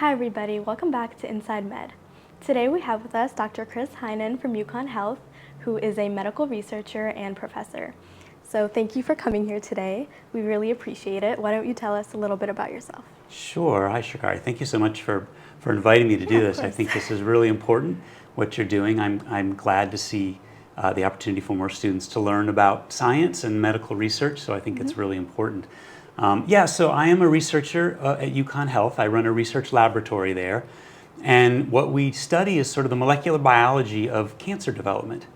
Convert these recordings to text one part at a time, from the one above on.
Hi everybody, welcome back to Inside Med. Today we have with us Dr. Chris Heinen from Uconn Health, who is a medical researcher and professor. So thank you for coming here today. We really appreciate it. Why don't you tell us a little bit about yourself? Sure. Hi, Srikari. Thank you so much for inviting me to do this. I think this is really important, what you're doing. I'm glad to see the opportunity for more students to learn about science and medical research, so I think it's really important. So I am a researcher at Uconn Health. I run a research laboratory there, and what we study is sort of the molecular biology of cancer development.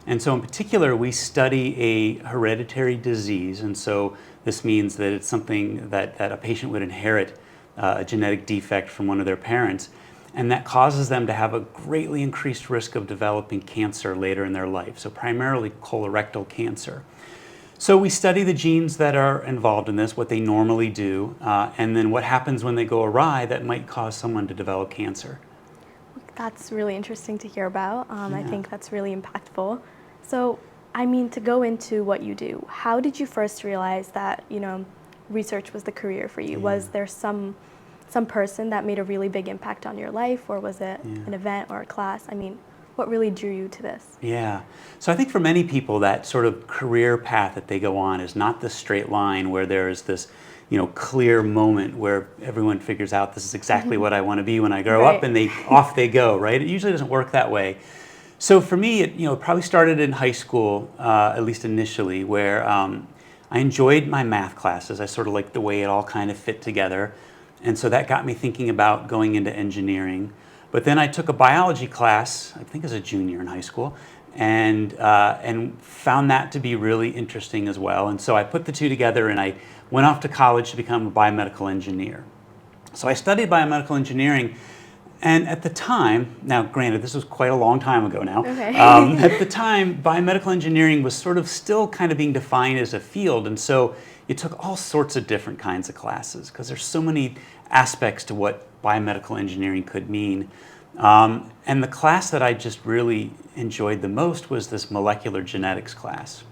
And so in particular, we study a hereditary disease, and so this means that it's something that a patient would inherit a genetic defect from one of their parents, and that causes them to have a greatly increased risk of developing cancer later in their life, so primarily colorectal cancer. So we study the genes that are involved in this, what they normally do, and then what happens when they go awry that might cause someone to develop cancer. That's really interesting to hear about. I think that's really impactful. So, I mean, to go into what you do, how did you first realize that, research was the career for you? Was there some person that made a really big impact on your life, or was it an event or a class? I mean, what really drew you to this? Yeah. So I think for many people, that sort of career path that they go on is not the straight line where there is this, clear moment where everyone figures out this is exactly what I want to be when I grow up, and off they go, right? It usually doesn't work that way. So for me, it probably started in high school, at least initially, where I enjoyed my math classes. I sort of liked the way it all kind of fit together. And so that got me thinking about going into engineering. But then I took a biology class, I think as a junior in high school, and found that to be really interesting as well. And so I put the two together and I went off to college to become a biomedical engineer. So I studied biomedical engineering, and at the time, now granted this was quite a long time ago now, at the time biomedical engineering was sort of still kind of being defined as a field, and so you took all sorts of different kinds of classes because there's so many aspects to what biomedical engineering could mean. And the class that I just really enjoyed the most was this molecular genetics class.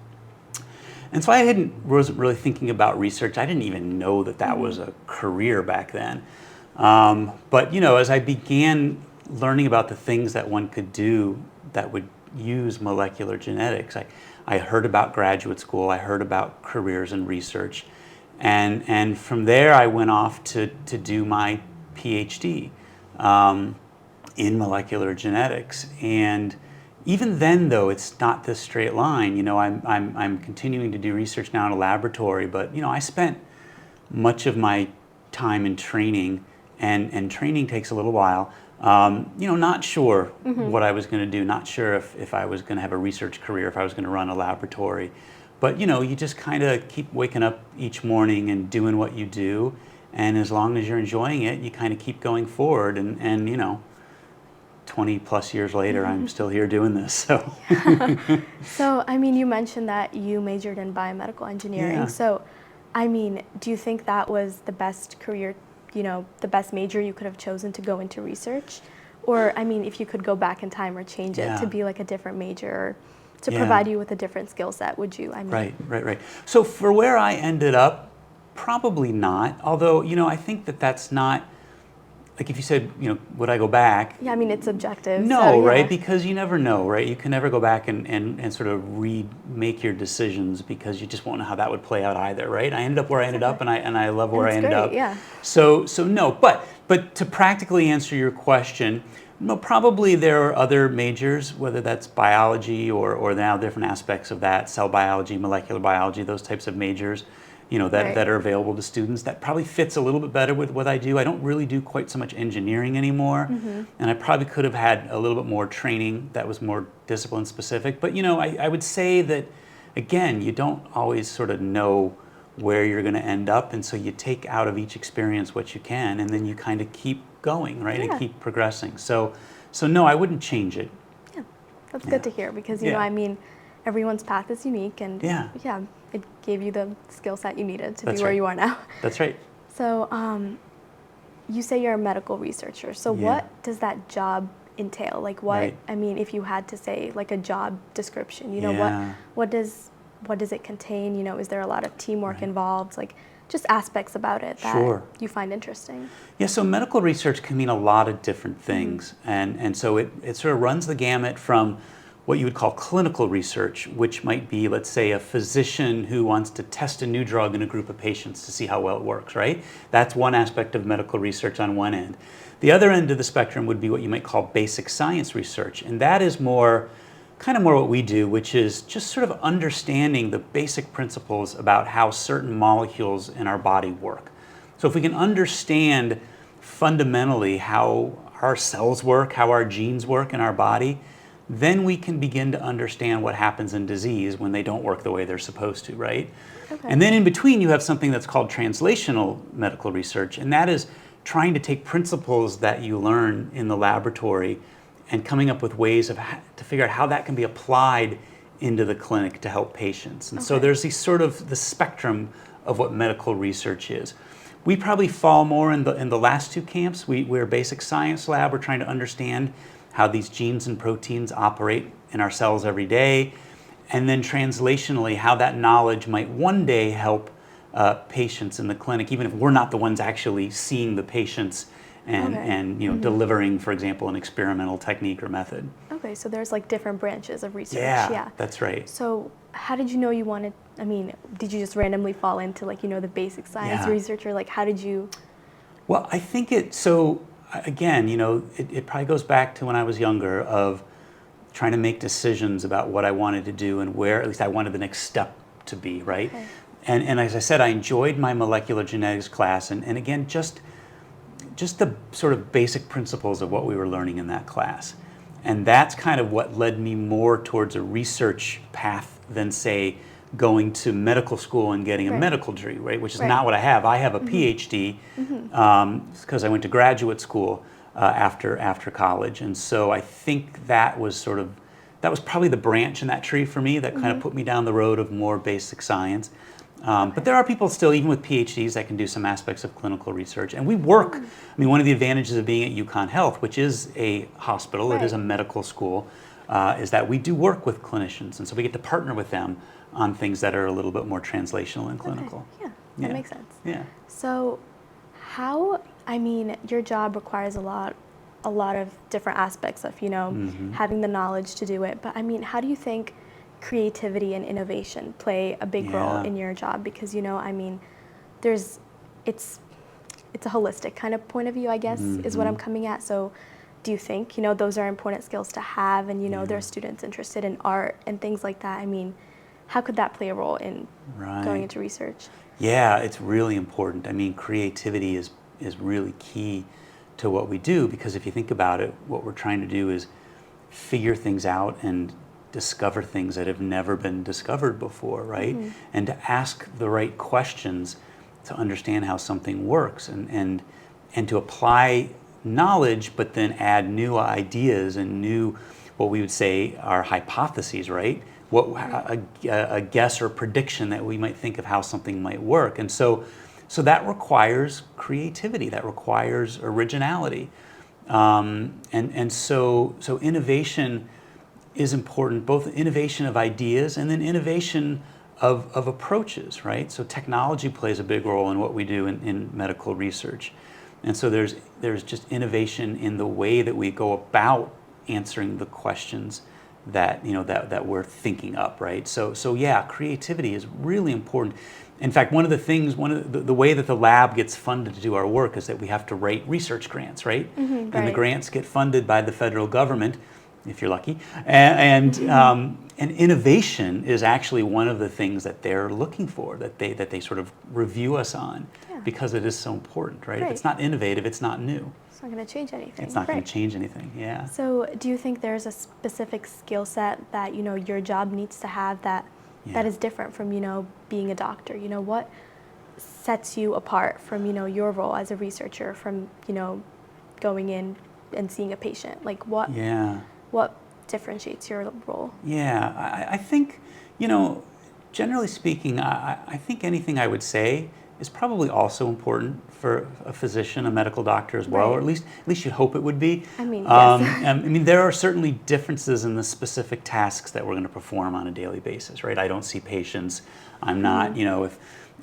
And so I wasn't really thinking about research. I didn't even know that was a career back then. But as I began learning about the things that one could do that would use molecular genetics, I heard about graduate school, I heard about careers in research, and from there I went off to do my PhD in molecular genetics. And even then, though, it's not this straight line. I'm continuing to do research now in a laboratory, but I spent much of my time in training, and training takes a little while. Not sure what I was going to do, not sure if I was going to have a research career, if I was going to run a laboratory. But you just kind of keep waking up each morning and doing what you do, and as long as you're enjoying it, you kind of keep going forward. And 20 plus years later, I'm still here doing this. So, So I mean, you mentioned that you majored in biomedical engineering. Yeah. So, I mean, do you think that was the best career, the best major you could have chosen to go into research? Or, I mean, if you could go back in time or change it to be like a different major, or to provide you with a different skill set, would you? I mean, Right. So for where I ended up, probably not. Although, I think that's not, like if you said, would I go back? Yeah, I mean, it's objective. No, so, right? Because you never know, right? You can never go back and sort of remake your decisions because you just won't know how that would play out either, right? I ended up where I ended up, and I love where I ended up. Yeah. So no, but to practically answer your question, no, probably there are other majors, whether that's biology or now different aspects of that, cell biology, molecular biology, those types of majors, that are available to students. That probably fits a little bit better with what I do. I don't really do quite so much engineering anymore, and I probably could have had a little bit more training that was more discipline specific. But I would say that, again, you don't always sort of know where you're going to end up, and so you take out of each experience what you can, and then you kind of keep going, right, and keep progressing. So no, I wouldn't change it. Yeah, that's good to hear because I mean, everyone's path is unique, and it gave you the skill set you needed to be where you are now. That's right. So you say you're a medical researcher. So what does that job entail? Like what? I mean, if you had to say like a job description, what does it contain? Is there a lot of teamwork involved? Like, just aspects about it that Sure. you find interesting. Yeah, so medical research can mean a lot of different things. And so it sort of runs the gamut from what you would call clinical research, which might be, let's say, a physician who wants to test a new drug in a group of patients to see how well it works, right? That's one aspect of medical research on one end. The other end of the spectrum would be what you might call basic science research. And that is kind of more what we do, which is just sort of understanding the basic principles about how certain molecules in our body work. So if we can understand fundamentally how our cells work, how our genes work in our body, then we can begin to understand what happens in disease when they don't work the way they're supposed to, right? Okay. And then in between, you have something that's called translational medical research, and that is trying to take principles that you learn in the laboratory and coming up with ways to figure out how that can be applied into the clinic to help patients. And so there's the spectrum of what medical research is. We probably fall more in the last two camps. We're a basic science lab. We're trying to understand how these genes and proteins operate in our cells every day, and then translationally, how that knowledge might one day help patients in the clinic, even if we're not the ones actually seeing the patients and delivering, for example, an experimental technique or method. Okay, so there's like different branches of research. Yeah, that's right. So how did you know you wanted, did you just randomly fall into the basic science research, or how did you? Well, I think again, it probably goes back to when I was younger, of trying to make decisions about what I wanted to do and where at least I wanted the next step to be, right? Okay. And as I said, I enjoyed my molecular genetics class, and again, just the sort of basic principles of what we were learning in that class. And that's kind of what led me more towards a research path than, say, going to medical school and getting a medical degree, right? Which is not what I have. I have a PhD because I went to graduate school after college. And so I think that was probably the branch in that tree for me that kind of put me down the road of more basic science. But there are people still, even with PhDs, that can do some aspects of clinical research. And we work, one of the advantages of being at Uconn Health, which is a hospital, it is a medical school, is that we do work with clinicians. And so we get to partner with them on things that are a little bit more translational and clinical. Okay. Yeah, that makes sense. Yeah. So your job requires a lot of different aspects of, having the knowledge to do it. But how do you think creativity and innovation play a big role in your job? Because it's a holistic kind of point of view, I guess, is what I'm coming at. So do you think those are important skills to have, and there are students interested in art and things like that? How could that play a role in going into research? Yeah, it's really important. Creativity is really key to what we do, because if you think about it, what we're trying to do is figure things out and discover things that have never been discovered before, right? And to ask the right questions to understand how something works, and to apply knowledge, but then add new ideas and new, what we would say are hypotheses, right? A guess or prediction that we might think of how something might work. And so that requires creativity, that requires originality. And so innovation is important, both innovation of ideas and then innovation of approaches, right? So technology plays a big role in what we do in medical research. And so there's just innovation in the way that we go about answering the questions that we're thinking up, right? So yeah, creativity is really important. In fact, one of the way that the lab gets funded to do our work is that we have to write research grants, right? And the grants get funded by the federal government, if you're lucky. And innovation is actually one of the things that they're looking for, that they sort of review us on, because it is so important, right? If it's not innovative, it's not new. It's not going to change anything. It's not going to change anything, yeah. So do you think there's a specific skill set that, your job needs to have that is different from, being a doctor? What sets you apart from, your role as a researcher from, going in and seeing a patient? What differentiates your role? Yeah, I think, generally speaking, I think anything I would say is probably also important for a physician, a medical doctor as well, or at least you'd hope it would be. Yes. There are certainly differences in the specific tasks that we're going to perform on a daily basis, right? I don't see patients. I'm not,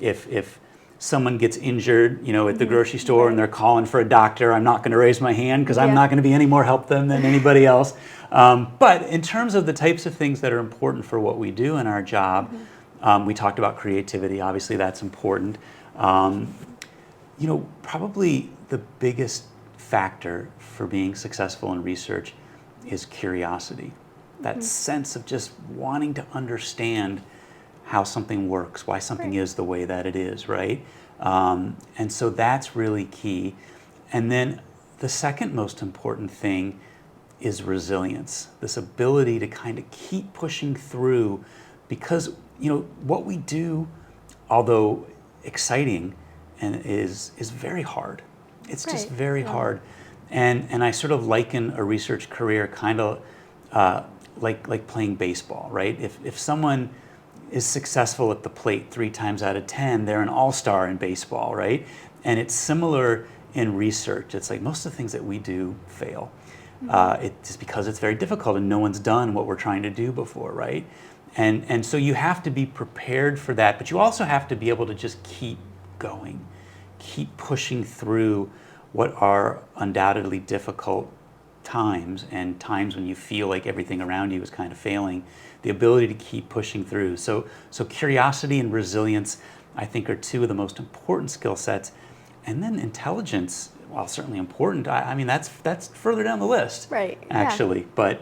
if someone gets injured, at the grocery store and they're calling for a doctor, I'm not going to raise my hand because I'm not going to be any more help them than anybody else. But in terms of the types of things that are important for what we do in our job, we talked about creativity. Obviously, that's important. Probably the biggest factor for being successful in research is curiosity. That sense of just wanting to understand how something works, why something is the way that it is, right? And so that's really key. And then the second most important thing is resilience, this ability to kind of keep pushing through, because what we do, although exciting, is very hard. It's just very hard. And I sort of liken a research career kind of like playing baseball, right? If someone is successful at the plate 3 times out of 10, they're an all-star in baseball, right? And it's similar in research. It's like most of the things that we do fail. It's because it's very difficult and no one's done what we're trying to do before, right? And so you have to be prepared for that, but you also have to be able to just keep going, keep pushing through what are undoubtedly difficult times, and times when you feel like everything around you is kind of failing, the ability to keep pushing through. So curiosity and resilience, I think, are 2 of the most important skill sets. And then intelligence, while certainly important, I mean, that's further down the list, right? Actually, but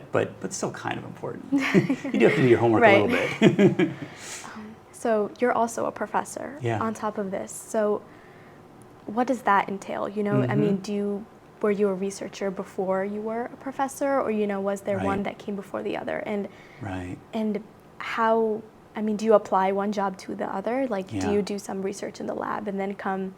still kind of important. You do have to do your homework a little bit. So you're also a professor on top of this. So what does that entail? I mean, were you a researcher before you were a professor, or was there one that came before the other? And and how? I mean, do you apply one job to the other? Like, do you do some research in the lab and then come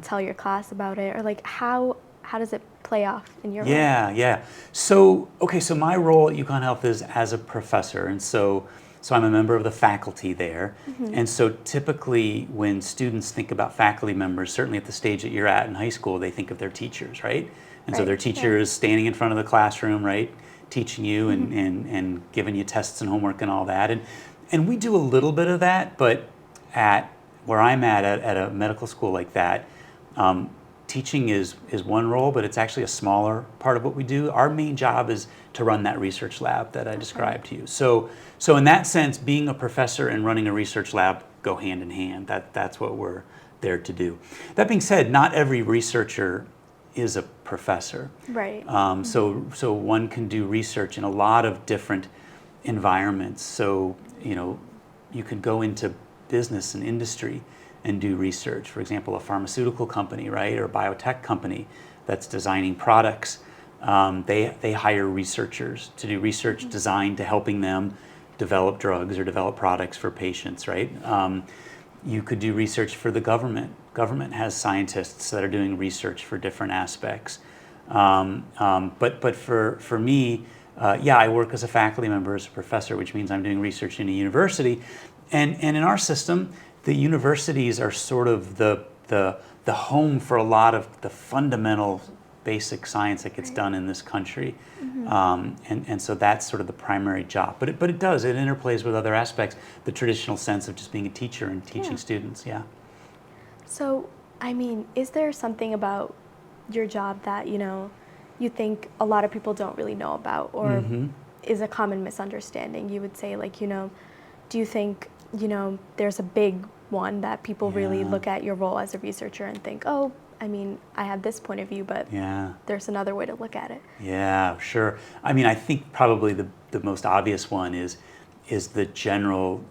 tell your class about it, or like how does it play off in your role? So my role at Uconn Health is as a professor, and so I'm a member of the faculty there. And so typically when students think about faculty members, certainly at the stage that you're at in high school, they think of their teachers, right? And so their teacher is standing in front of the classroom, right, teaching you and giving you tests and homework and all that. And we do a little bit of that, but at where I'm at a medical school like that, teaching is one role, but it's actually a smaller part of what we do. Our main job is to run that research lab that I described to you. So in that sense, being a professor and running a research lab go hand in hand. That's what we're there to do. That being said, not every researcher is a professor. Right. So one can do research in a lot of different environments. So you could go into business and industry and do research. For example, a pharmaceutical company, right, or a biotech company that's designing products. They hire researchers to do research designed to helping them develop drugs or develop products for patients, right? You could do research for the government. Government has scientists that are doing research for different aspects. But for me, I work as a faculty member, as a professor, which means I'm doing research in a university. And in our system, the universities are sort of the home for a lot of the fundamental basic science that gets done in this country. And so that's sort of the primary job. But it interplays with other aspects, the traditional sense of just being a teacher and teaching students, So, I mean, is there something about your job that, you think a lot of people don't really know about, or is a common misunderstanding? You would say, like, do you think, there's a big one that people really look at your role as a researcher and think, oh, I mean, I have this point of view, but there's another way to look at it. Yeah, sure. I mean, I think probably the most obvious one is the general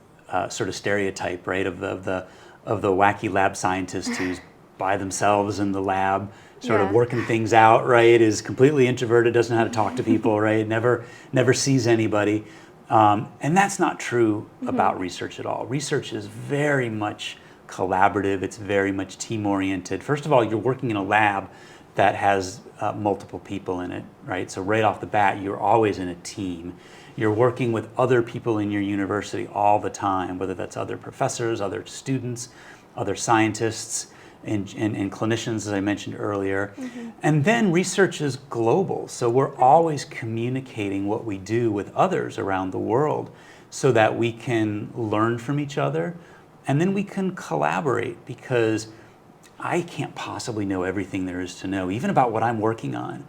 sort of stereotype, right, of the wacky lab scientist who's by themselves in the lab, sort of working things out, right, is completely introverted, doesn't know how to talk to people, right, never sees anybody. And that's not true about research at all. Research is very much collaborative. It's very much team-oriented. First of all, you're working in a lab that has multiple people in it, right? So right off the bat, you're always in a team. You're working with other people in your university all the time, whether that's other professors, other students, other scientists, and clinicians, as I mentioned earlier. And then research is global. So we're always communicating what we do with others around the world so that we can learn from each other and then we can collaborate, because I can't possibly know everything there is to know, even about what I'm working on.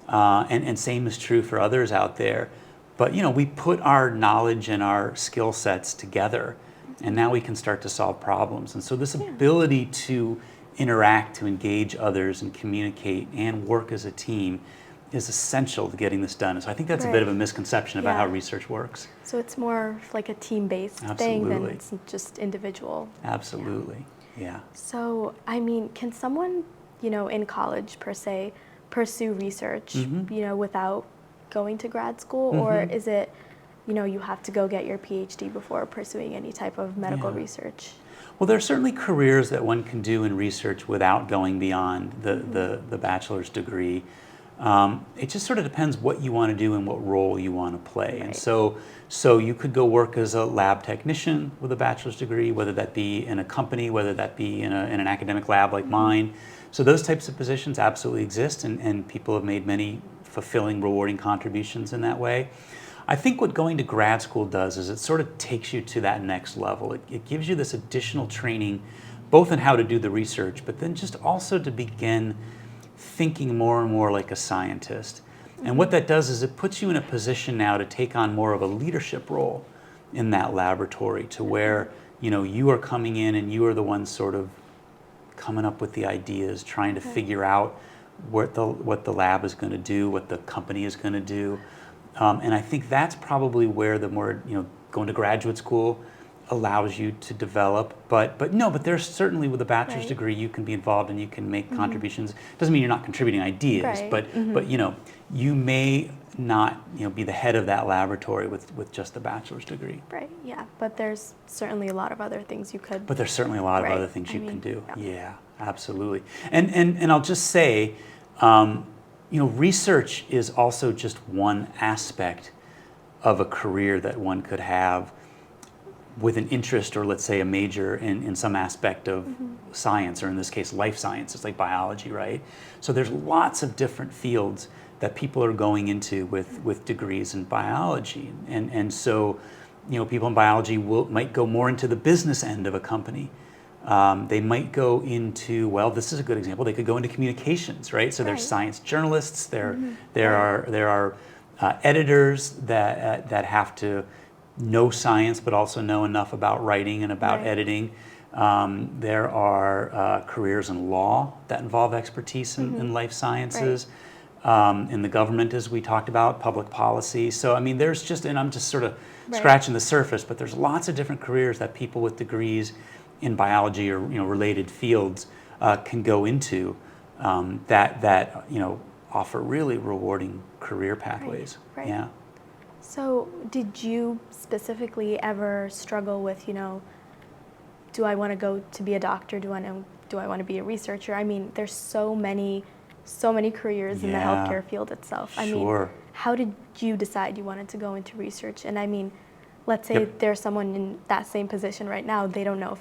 And same is true for others out there. But we put our knowledge and our skill sets together, and now we can start to solve problems. And so this ability to interact, to engage others and communicate and work as a team is essential to getting this done. And so I think that's a bit of a misconception about how research works. So it's more like a team-based thing than it's just individual. Absolutely, yeah. So, I mean, can someone, in college per se, pursue research, without going to grad school? Or is it, you have to go get your PhD before pursuing any type of medical research? Well, there are certainly careers that one can do in research without going beyond the bachelor's degree. It just sort of depends what you want to do and what role you want to play. Right. And so you could go work as a lab technician with a bachelor's degree, whether that be in a company, whether that be in an academic lab like mine. So those types of positions absolutely exist, and people have made many fulfilling, rewarding contributions in that way. I think what going to grad school does is it sort of takes you to that next level. It gives you this additional training, both in how to do the research, but then just also to begin thinking more and more like a scientist. And what that does is it puts you in a position now to take on more of a leadership role in that laboratory, to where you are coming in and you are the one sort of coming up with the ideas, trying to figure out what the lab is going to do, what the company is going to do. And I think that's probably where the more, going to graduate school allows you to develop. But there's certainly, with a bachelor's degree, you can be involved and you can make contributions. Doesn't mean you're not contributing ideas, but you may not be the head of that laboratory with just a bachelor's degree. Right, yeah, but there's certainly a lot of other things you could. But there's certainly a lot of other things you can do. Yeah, absolutely. And I'll just say, research is also just one aspect of a career that one could have with an interest, or let's say a major in some aspect of science, or in this case life sciences like biology, right? So there's lots of different fields that people are going into with degrees in biology. And so people in biology might go more into the business end of a company. They might go into, well, this is a good example, they could go into communications, right? So there's science journalists, there are editors that have to know science but also know enough about writing and about editing. There are careers in law that involve expertise in life sciences. In the government, as we talked about, public policy. So I mean, there's just, and I'm just sort of scratching the surface, but there's lots of different careers that people with degrees in biology or related fields can go into that offer really rewarding career pathways. Right. Yeah. So did you specifically ever struggle with, do I want to go to be a doctor? Do I want to be a researcher? I mean, there's so many careers in the healthcare field itself. I mean, how did you decide you wanted to go into research? And I mean, let's say there's someone in that same position right now, they don't know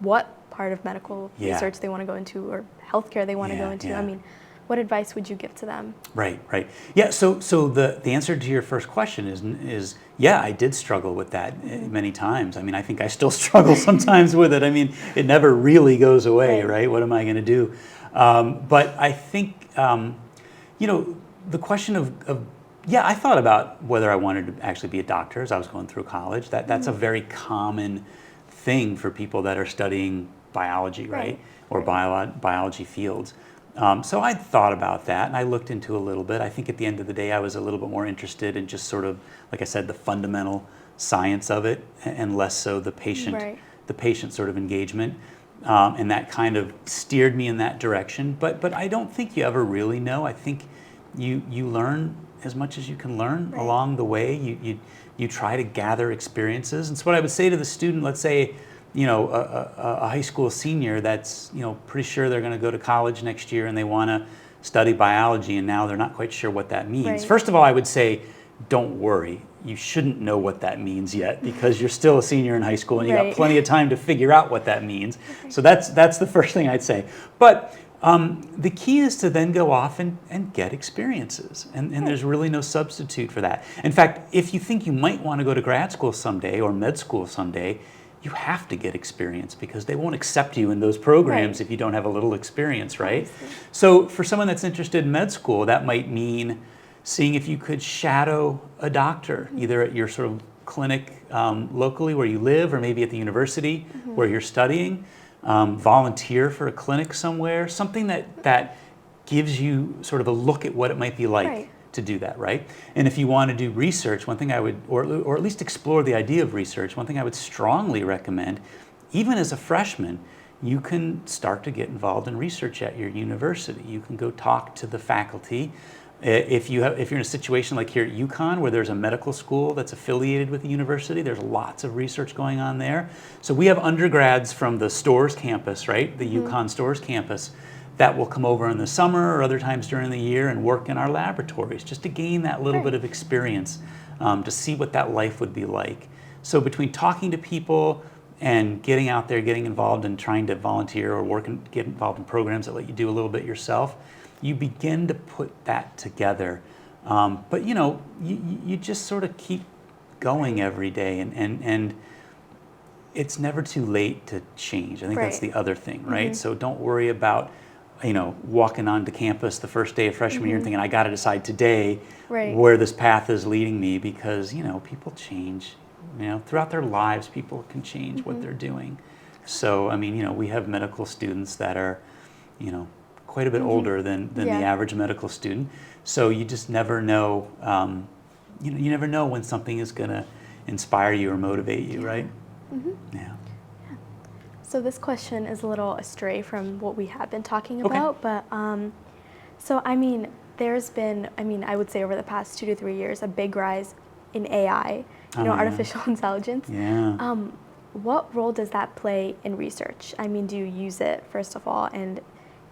what part of medical research they want to go into, or healthcare they want to go into. I mean, what advice would you give to them? Right. Yeah, so the answer to your first question is I did struggle with that many times. I mean, I think I still struggle sometimes with it. I mean, it never really goes away, right? What am I going to do? But I think, the question of I thought about whether I wanted to actually be a doctor as I was going through college. That's a very common thing for people that are studying biology, right? Or biology fields. So I thought about that, and I looked into a little bit. I think at the end of the day, I was a little bit more interested in just sort of, like I said, the fundamental science of it, and less so the patient sort of engagement. And that kind of steered me in that direction. But I don't think you ever really know. I think you learn as much as you can learn along the way. You try to gather experiences. And so what I would say to the student, let's say, a high school senior that's, pretty sure they're going to go to college next year and they want to study biology, and now they're not quite sure what that means. First of all, I would say, don't worry. You shouldn't know what that means yet, because you're still a senior in high school and you got plenty of time to figure out what that means. So that's the first thing I'd say. But the key is to then go off and get experiences, and there's really no substitute for that. In fact, if you think you might want to go to grad school someday or med school someday, you have to get experience because they won't accept you in those programs Right. if you don't have a little experience, right? Obviously. So for someone that's interested in med school, that might mean seeing if you could shadow a doctor, either at your sort of clinic locally where you live, or maybe at the university where you're studying, volunteer for a clinic somewhere, something that gives you sort of a look at what it might be like Right. to do that, right? And if you want to do research, one thing I would, or at least explore the idea of research, one thing I would strongly recommend, even as a freshman, you can start to get involved in research at your university. You can go talk to the faculty. If you're in a situation like here at Uconn, where there's a medical school that's affiliated with the university, there's lots of research going on there. So we have undergrads from the Storrs campus, right? The Uconn Storrs campus, that will come over in the summer or other times during the year and work in our laboratories just to gain that little bit of experience, to see what that life would be like. So between talking to people and getting out there, getting involved and trying to volunteer or work and get involved in programs that let you do a little bit yourself, you begin to put that together. But you know, you just sort of keep going every day, and it's never too late to change. I think that's the other thing, right? So don't worry about, you know, walking onto campus the first day of freshman year and thinking, I got to decide today where this path is leading me, because, you know, people change. You know, throughout their lives, people can change what they're doing. So, I mean, you know, we have medical students that are, you know, quite a bit older than the average medical student. So you just never know, you know, you never know when something is going to inspire you or motivate you, right? Yeah. So this question is a little astray from what we have been talking about, but so I mean, there's been, I mean, I would say over the past 2 to 3 years, a big rise in AI, you know, artificial intelligence. What role does that play in research? I mean, do you use it, first of all? And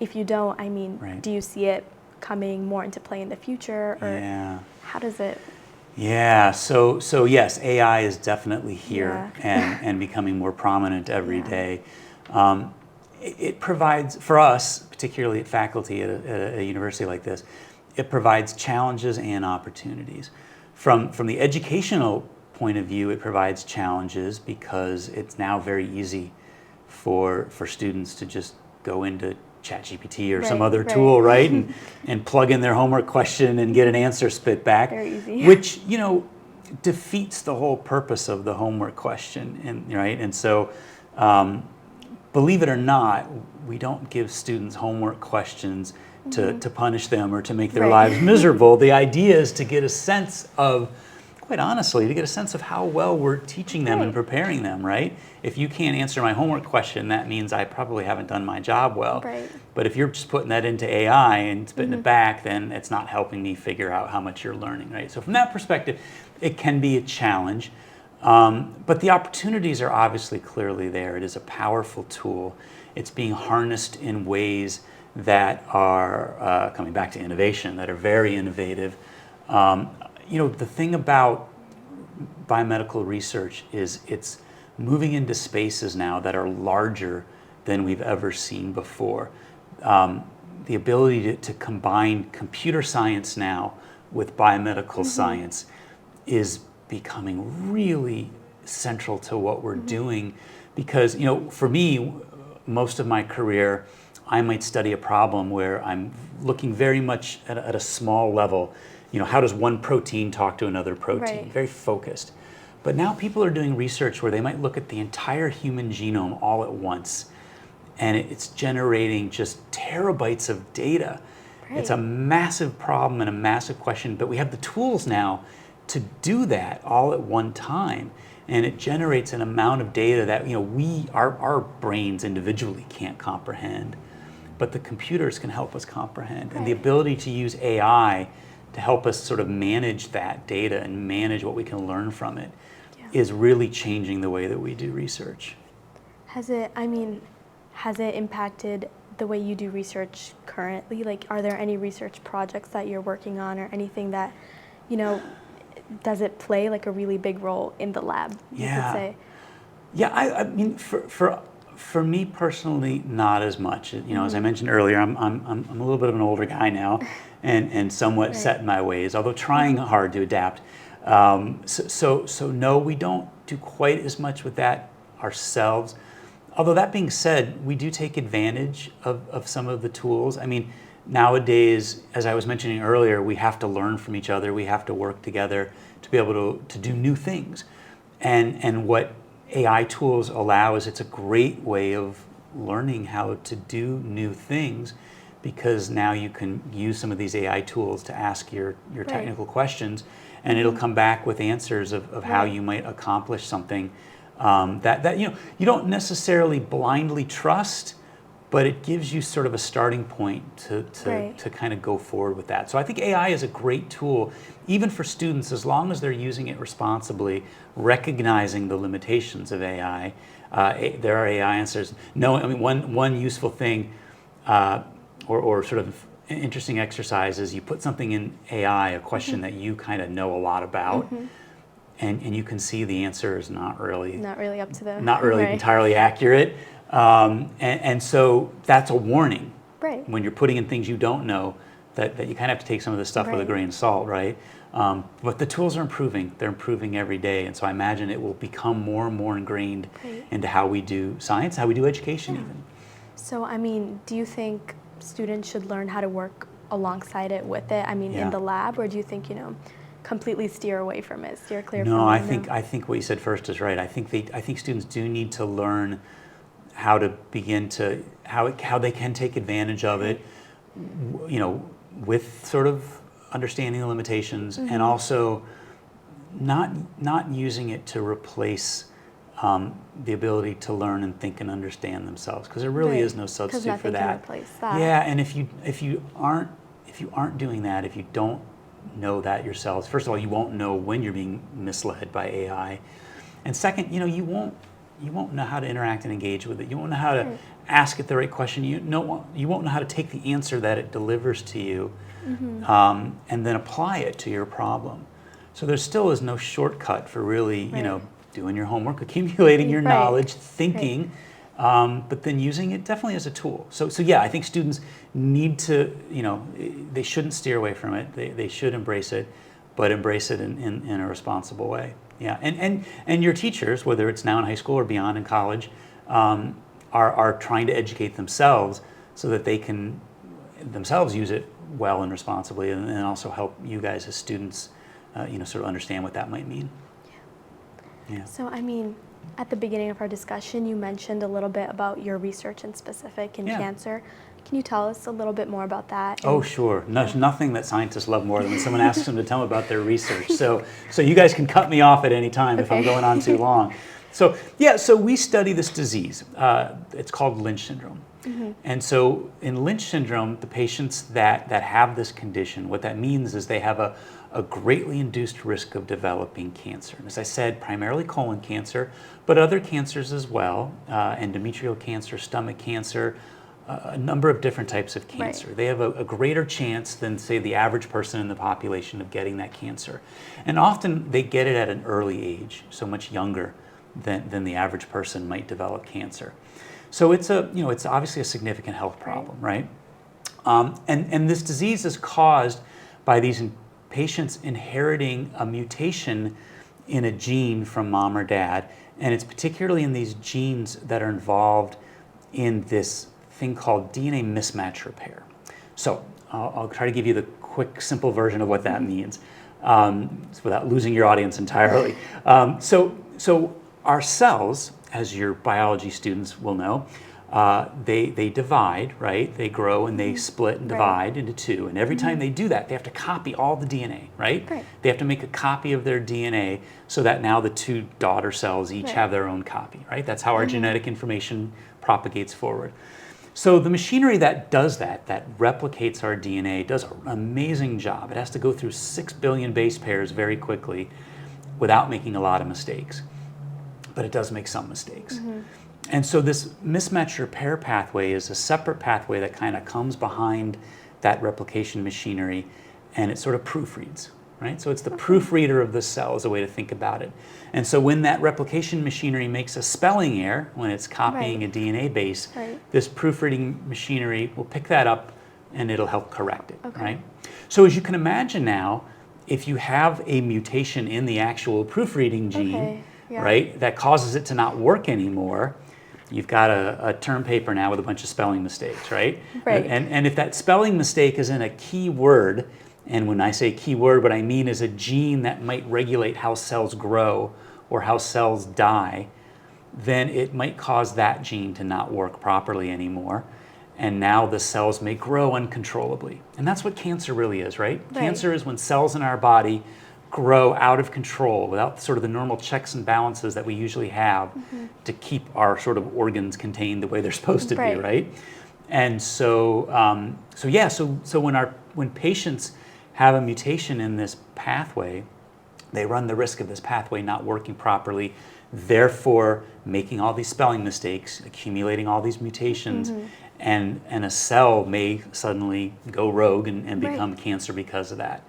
if you don't, I mean, do you see it coming more into play in the future, or how does it? Yeah, so yes, AI is definitely here and becoming more prominent every day. It provides, for us, particularly at faculty at a university like this, it provides challenges and opportunities. From the educational point of view, it provides challenges because it's now very easy for students to just go into ChatGPT or some other tool, right? And plug in their homework question and get an answer spit back. Very easy. Which, you know, defeats the whole purpose of the homework question, and right? And so, believe it or not, we don't give students homework questions to punish them or to make their lives miserable. The idea is to get a sense of, quite honestly, to get a sense of how well we're teaching them and preparing them, right? If you can't answer my homework question, that means I probably haven't done my job well. But if you're just putting that into AI and spitting it back, then it's not helping me figure out how much you're learning, right? So from that perspective, it can be a challenge. But the opportunities are obviously clearly there. It is a powerful tool. It's being harnessed in ways that are, coming back to innovation, that are very innovative. You know, the thing about biomedical research is it's moving into spaces now that are larger than we've ever seen before. The ability to combine computer science now with biomedical science is becoming really central to what we're doing, because, you know, for me, most of my career, I might study a problem where I'm looking very much at a small level. You know, how does one protein talk to another protein? Very focused. But now people are doing research where they might look at the entire human genome all at once, and it's generating just terabytes of data. It's a massive problem and a massive question, but we have the tools now to do that all at one time, and it generates an amount of data that, you know, our brains individually can't comprehend, but the computers can help us comprehend. And the ability to use AI to help us sort of manage that data and manage what we can learn from it is really changing the way that we do research. Has it, I mean, has it impacted the way you do research currently? Like, are there any research projects that you're working on, or anything that, you know, does it play like a really big role in the lab, you could say? Yeah, I mean, for me personally, not as much. You know, as I mentioned earlier, I'm a little bit of an older guy now, and somewhat set in my ways, although trying hard to adapt. So no, we don't do quite as much with that ourselves. Although that being said, we do take advantage of some of the tools. I mean, nowadays, as I was mentioning earlier, we have to learn from each other. We have to work together to be able to do new things. And what AI tools allow is it's a great way of learning how to do new things, because now you can use some of these AI tools to ask your technical questions, and it'll come back with answers of how you might accomplish something that you don't necessarily blindly trust, but it gives you sort of a starting point to kind of go forward with that. So I think AI is a great tool, even for students, as long as they're using it responsibly, recognizing the limitations of AI. There are AI answers. No, I mean, one useful thing or sort of interesting exercise is you put something in AI, a question that you kind of know a lot about, and you can see the answer is not really up to the entirely accurate. And so that's a warning when you're putting in things you don't know, that you kind of have to take some of this stuff with a grain of salt, right? But the tools are improving. They're improving every day. And so I imagine it will become more and more ingrained into how we do science, how we do education even. So, I mean, do you think students should learn how to work alongside it with it? I mean, in the lab, or do you think, completely steer away from it, steer clear from it? No, I think what you said first is right. I think students do need to learn how to begin to how they can take advantage of it, with sort of understanding the limitations, and also not using it to replace the ability to learn and think and understand themselves, because there really is no substitute for that. Can replace that. Yeah, and if you aren't doing that, if you don't know that yourselves, first of all, you won't know when you're being misled by AI, and second, you won't know how to interact and engage with it. You won't know how to ask it the right question. You won't know how to take the answer that it delivers to you and then apply it to your problem. So there still is no shortcut for really, doing your homework, accumulating your knowledge, thinking, but then using it definitely as a tool. So yeah, I think students need to, they shouldn't steer away from it. They should embrace it, but embrace it in a responsible way. Yeah, and your teachers, whether it's now in high school or beyond in college, are trying to educate themselves so that they can themselves use it well and responsibly, and also help you guys as students, sort of understand what that might mean. Yeah. So, I mean, at the beginning of our discussion, you mentioned a little bit about your research in specific in cancer. Can you tell us a little bit more about that? Oh, sure. There's nothing that scientists love more than when someone asks them to tell them about their research. So you guys can cut me off at any time if I'm going on too long. So we study this disease. It's called Lynch syndrome. And so in Lynch syndrome, the patients that have this condition, what that means is they have a greatly induced risk of developing cancer. And as I said, primarily colon cancer, but other cancers as well, endometrial cancer, stomach cancer, a number of different types of cancer. They have a greater chance than, say, the average person in the population of getting that cancer. And often they get it at an early age, so much younger than the average person might develop cancer. So it's obviously a significant health problem, right? And this disease is caused by these patients inheriting a mutation in a gene from mom or dad, and it's particularly in these genes that are involved in this thing called DNA mismatch repair. So I'll try to give you the quick, simple version of what that means, without losing your audience entirely. So our cells, as your biology students will know, they divide, right? They grow and they split and divide into two. And every time they do that, they have to copy all the DNA, right? They have to make a copy of their DNA so that now the two daughter cells each have their own copy, right? That's how our genetic information propagates forward. So the machinery that does that replicates our DNA, does an amazing job. It has to go through 6 billion base pairs very quickly without making a lot of mistakes. But it does make some mistakes. And so this mismatch repair pathway is a separate pathway that kind of comes behind that replication machinery, and it sort of proofreads, right? So it's the proofreader of the cell is a way to think about it. And so when that replication machinery makes a spelling error, when it's copying a DNA base, this proofreading machinery will pick that up and it'll help correct it, right? So as you can imagine now, if you have a mutation in the actual proofreading gene, Yeah. right? That causes it to not work anymore. You've got a term paper now with a bunch of spelling mistakes, right? Right. And if that spelling mistake is in a key word, and when I say key word, what I mean is a gene that might regulate how cells grow or how cells die, then it might cause that gene to not work properly anymore. And now the cells may grow uncontrollably. And that's what cancer really is, right? Cancer is when cells in our body grow out of control without sort of the normal checks and balances that we usually have to keep our sort of organs contained the way they're supposed to be, right? And so, when patients have a mutation in this pathway, they run the risk of this pathway not working properly, therefore making all these spelling mistakes, accumulating all these mutations, and a cell may suddenly go rogue and become cancer because of that.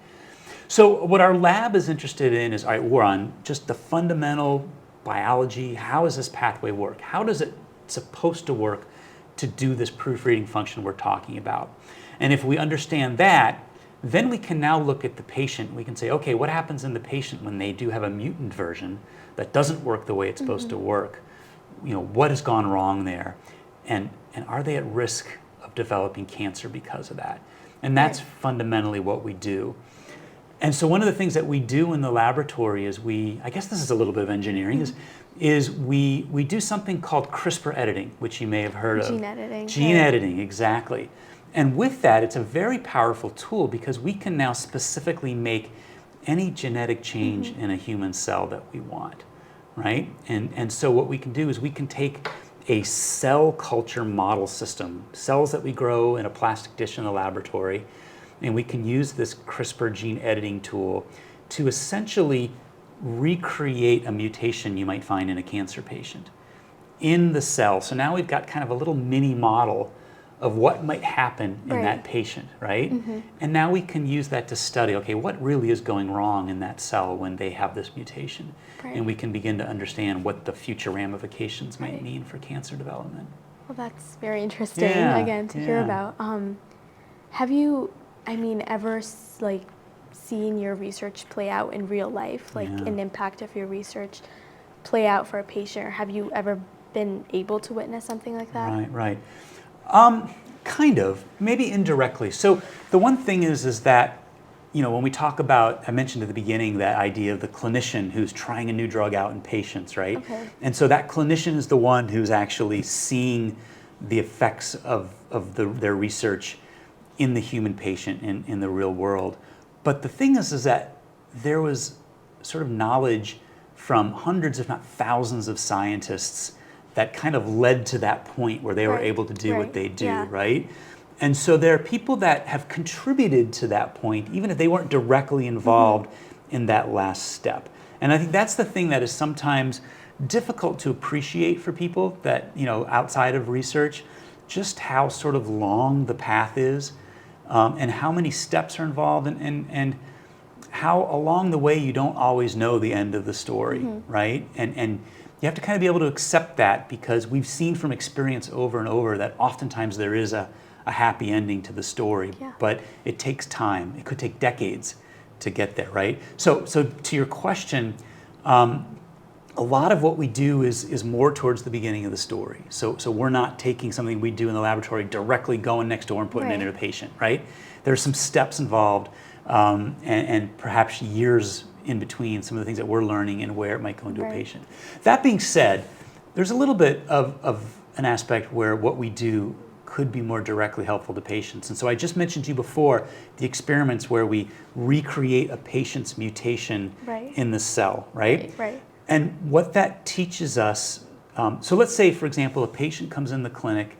So what our lab is interested in is, all right, we're on just the fundamental biology. How does this pathway work? How does it supposed to work to do this proofreading function we're talking about? And if we understand that, then we can now look at the patient. We can say, okay, what happens in the patient when they do have a mutant version that doesn't work the way it's supposed to work? You know, what has gone wrong there? And are they at risk of developing cancer because of that? And that's fundamentally what we do. And so one of the things that we do in the laboratory is I guess this is a little bit of engineering, is we do something called CRISPR editing, which you may have heard of. Gene editing. Gene editing, exactly. And with that, it's a very powerful tool because we can now specifically make any genetic change in a human cell that we want, right? And so what we can do is we can take a cell culture model system, cells that we grow in a plastic dish in the laboratory, and we can use this CRISPR gene editing tool to essentially recreate a mutation you might find in a cancer patient in the cell. So now we've got kind of a little mini model of what might happen in that patient, right? And now we can use that to study, okay, what really is going wrong in that cell when they have this mutation? And we can begin to understand what the future ramifications might mean for cancer development. Well, that's very interesting, again, to hear about. Have you, ever seen your research play out in real life, an impact of your research play out for a patient, or have you ever been able to witness something like that? Right. Kind of, maybe indirectly. So the one thing is that, you know, when we talk about, I mentioned at the beginning that idea of the clinician who's trying a new drug out in patients, right? And so that clinician is the one who's actually seeing the effects of their research in the human patient in the real world. But the thing is that there was sort of knowledge from hundreds, if not thousands, of scientists that kind of led to that point where they were able to do what they do, right? And so there are people that have contributed to that point, even if they weren't directly involved in that last step. And I think that's the thing that is sometimes difficult to appreciate for people that, you know, outside of research, just how sort of long the path is, and how many steps are involved, and how along the way you don't always know the end of the story, right? And you have to kind of be able to accept that, because we've seen from experience over and over that oftentimes there is a happy ending to the story, but it takes time. It could take decades to get there, right? So to your question, a lot of what we do is more towards the beginning of the story. So we're not taking something we do in the laboratory directly going next door and putting it in a patient, right? There's some steps involved, and perhaps years in between some of the things that we're learning and where it might go into a patient. That being said, there's a little bit of an aspect where what we do could be more directly helpful to patients. And so I just mentioned to you before the experiments where we recreate a patient's mutation in the cell, right? And what that teaches us, so let's say, for example, a patient comes in the clinic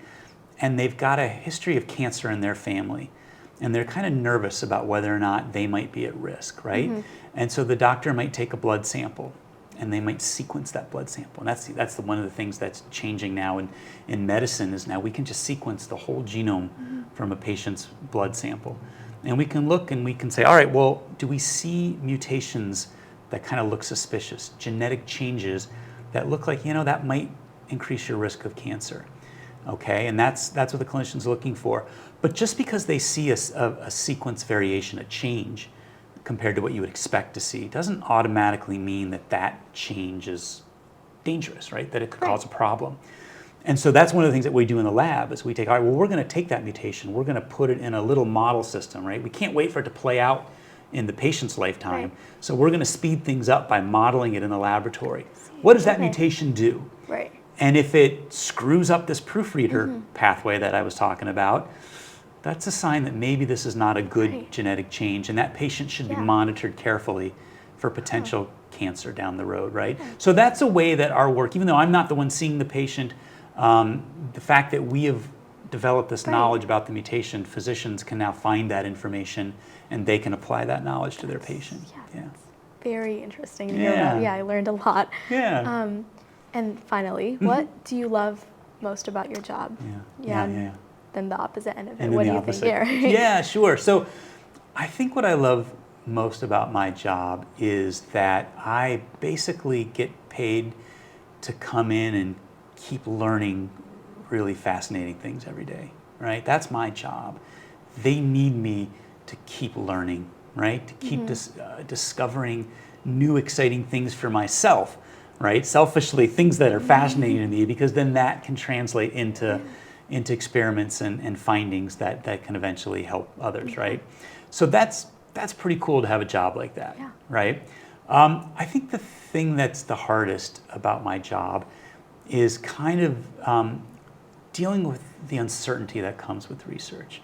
and they've got a history of cancer in their family, and they're kind of nervous about whether or not they might be at risk, right? And so the doctor might take a blood sample, and they might sequence that blood sample. And that's one of the things that's changing now in medicine, is now we can just sequence the whole genome from a patient's blood sample. And we can look and we can say, all right, well, do we see mutations that kind of look suspicious, genetic changes that look like, you know, that might increase your risk of cancer, okay? And that's what the clinician's looking for. But just because they see a sequence variation, a change compared to what you would expect to see, doesn't automatically mean that change is dangerous, right? That it could cause a problem. And so that's one of the things that we do in the lab is we take, all right, well, we're going to take that mutation, we're going to put it in a little model system, right? We can't wait for it to play out in the patient's lifetime. So we're going to speed things up by modeling it in the laboratory. What does that mutation do? Right. And if it screws up this proofreader pathway that I was talking about, that's a sign that maybe this is not a good genetic change, and that patient should be monitored carefully for potential cancer down the road, right? So that's a way that our work, even though I'm not the one seeing the patient, the fact that we have developed this knowledge about the mutation, physicians can now find that information and they can apply that knowledge to their patient. Very interesting to hear about. I learned a lot. And finally, what do you love most about your job? Then the opposite end of it. What do you think here? Yeah, sure. So I think what I love most about my job is that I basically get paid to come in and keep learning really fascinating things every day, right? That's my job. They need me to keep learning, right? To keep discovering new exciting things for myself, right? Selfishly, things that are fascinating to me, because then that can translate into experiments and findings that can eventually help others, right? So that's pretty cool to have a job like that, right? I think the thing that's the hardest about my job is kind of dealing with the uncertainty that comes with research.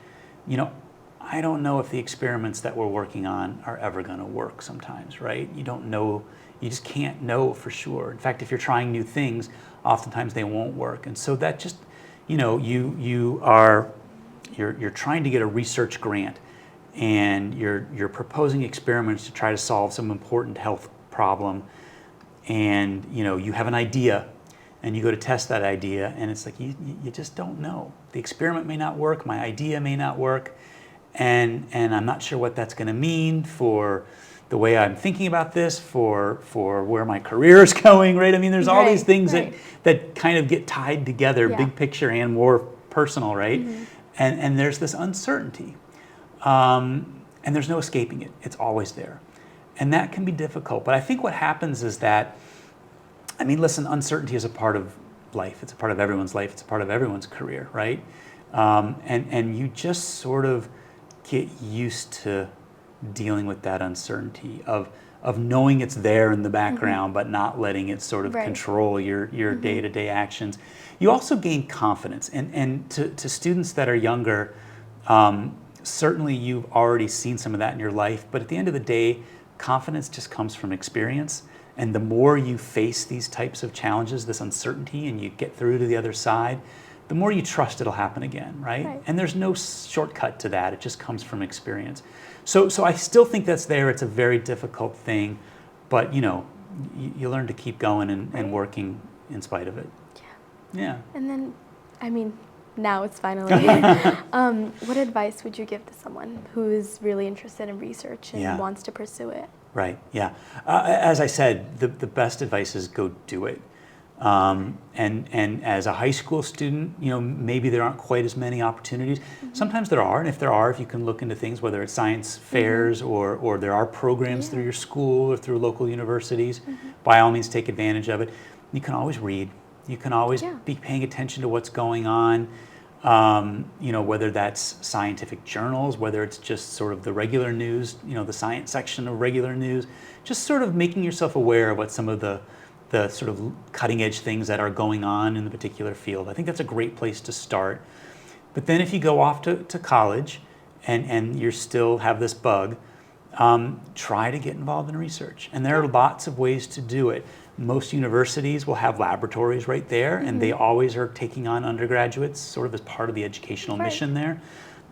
You know, I don't know if the experiments that we're working on are ever going to work sometimes, right? You don't know, you just can't know for sure. In fact, if you're trying new things, oftentimes they won't work. And so that just, you know, you're trying to get a research grant, and you're proposing experiments to try to solve some important health problem, and you know, you have an idea and you go to test that idea, and it's like you just don't know. The experiment may not work, my idea may not work, and I'm not sure what that's going to mean for the way I'm thinking about this, for where my career is going, right? I mean, there's all these things that kind of get tied together, big picture and more personal, right? And there's this uncertainty. And there's no escaping it. It's always there. And that can be difficult. But I think what happens is that, I mean, listen, uncertainty is a part of life. It's a part of everyone's life. It's a part of everyone's career, right? And you just sort of get used to dealing with that uncertainty of knowing it's there in the background, but not letting it sort of control your day-to-day actions. You also gain confidence. And to students that are younger, certainly you've already seen some of that in your life, but at the end of the day, confidence just comes from experience. And the more you face these types of challenges, this uncertainty, and you get through to the other side, the more you trust it'll happen again, right? And there's no shortcut to that. It just comes from experience. So I still think that's there. It's a very difficult thing, but you know, you learn to keep going and working in spite of it. Yeah. And then, I mean, now it's finally, what advice would you give to someone who is really interested in research and wants to pursue it? Right, yeah. As I said, the best advice is go do it. And as a high school student, you know, maybe there aren't quite as many opportunities. Sometimes there are, and if there are, if you can look into things, whether it's science fairs or there are programs through your school or through local universities, by all means take advantage of it. You can always read. You can always be paying attention to what's going on, you know, whether that's scientific journals, whether it's just sort of the regular news, you know, the science section of regular news, just sort of making yourself aware of what some of the sort of cutting edge things that are going on in the particular field. I think that's a great place to start. But then if you go off to college and you still have this bug, try to get involved in research. And there are lots of ways to do it. Most universities will have laboratories right there, and they always are taking on undergraduates sort of as part of the educational mission there.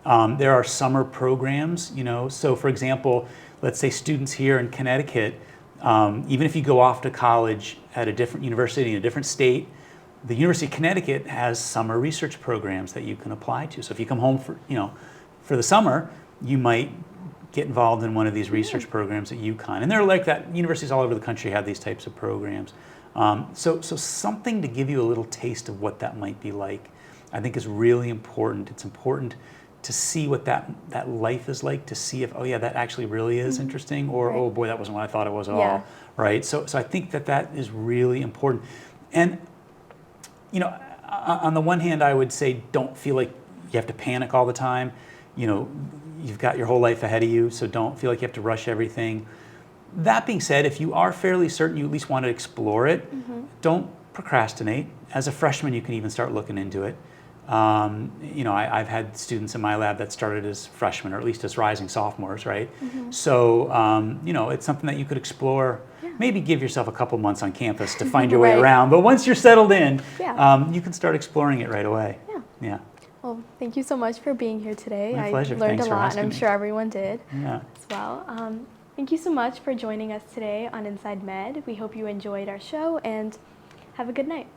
There are summer programs, you know, so for example, let's say students here in Connecticut, even if you go off to college at a different university in a different state, the University of Connecticut has summer research programs that you can apply to. So if you come home for, you know, for the summer, you might get involved in one of these research programs at Uconn. And they're like that. Universities all over the country have these types of programs. So something to give you a little taste of what that might be like, I think is really important. It's important to see what that life is like, to see if, oh yeah, that actually really is interesting, or oh boy, that wasn't what I thought it was at all, right? So I think that is really important. And, you know, on the one hand, I would say don't feel like you have to panic all the time. You know, you've got your whole life ahead of you, so don't feel like you have to rush everything. That being said, if you are fairly certain you at least want to explore it, don't procrastinate. As a freshman, you can even start looking into it. You know, I've had students in my lab that started as freshmen, or at least as rising sophomores, right? So, you know, it's something that you could explore. Maybe give yourself a couple months on campus to find your way around. But once you're settled in, you can start exploring it right away. Yeah. Well, thank you so much for being here today. My pleasure. I learned Thanks a for lot, and asking I'm me. sure everyone did Yeah. as well. Thank you so much for joining us today on Inside Med. We hope you enjoyed our show, and have a good night.